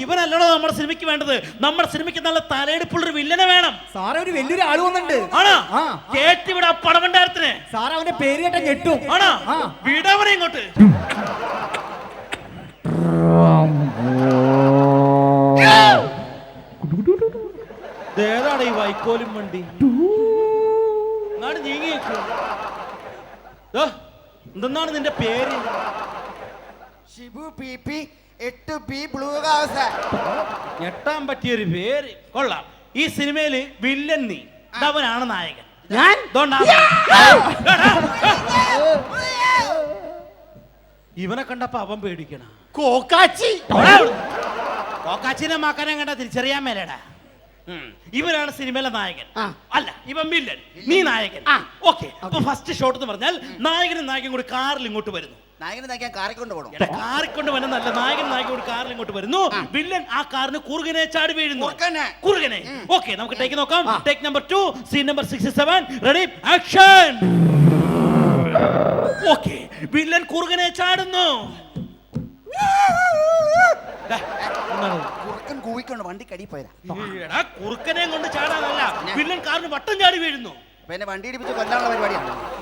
ഇവനല്ലടോ നമ്മുടെ സിനിമയ്ക്ക് വേണ്ടത്. നമ്മുടെ സിനിമയ്ക്ക് നല്ല തലയെടുപ്പുള്ളൊരു വില്ലനെ വേണം. സാറേ ഒരു വലിയൊരു ആള് വന്നിട്ടുണ്ട്. ആണോ? കേട്ടിവിടെ പടവണ്ടാരത്തിന്. സാറ് അവന്റെ പേര് കേട്ട ഞെട്ടും. ആണോ? വിടവനെ ഇങ്ങോട്ട്. ഏതാണ് ഈ വൈക്കോലും വണ്ടി? എന്തെന്നാണ് നിന്റെ പേര്? Shibu PP 8B blue house. ഞെട്ടാൻ പറ്റിയൊരു പേര് കൊള്ളാം. ഈ സിനിമയില് വില്ലൻ നീ, അവനാണ് നായകൻ. ഞാൻ ഇവനെ കണ്ടപ്പോ അവൻ പേടിക്കണ. കോക്കാച്ചി. കോക്കാച്ചിനെ മാക്കാനെ കണ്ട തിരിച്ചറിയാൻ മേലേടാ. ഇവനാണ് സിനിമയിലെ നായകൻ. അല്ല, ഇവൻ വില്ലൻ, നീ നായകൻ. ഓക്കെ, അപ്പൊ ഫസ്റ്റ് ഷോട്ട് എന്ന് പറഞ്ഞാൽ നായകനും നായകൻ കൂടി കാറിൽ ഇങ്ങോട്ട് വരുന്നു. നായകനെ നായകൻ കാറിൽ കൊണ്ട് പോകണം. കാറിക്കൊണ്ട് വന്നല്ല, നായകൻ നായകൻ കൂടി കാറിൽ ഇങ്ങോട്ട് വരുന്നു. വില്ലൻ ആ കാറിന് കുറുകനെ ചാടി വീഴുന്നു. കുറുകനെ. ഓക്കെ, നമുക്ക് ടേക്ക് നോക്കാം. Take number 2, scene number 67. Ready, action. Okay, villain കുറുകനെ ചാടുന്നു. കുറുക്കൻ കൂവിക്കൊണ്ട് വണ്ടി കടി പോയതാ. കുറുക്കനെ കൊണ്ട് ചാടാനല്ല, വില്ലൻ കാറിന് വട്ടം ചാടി വീഴുന്നു. പിന്നെ വണ്ടി ഇടിപ്പിച്ച് കൊല്ലാനുള്ള പരിപാടിയാണ്.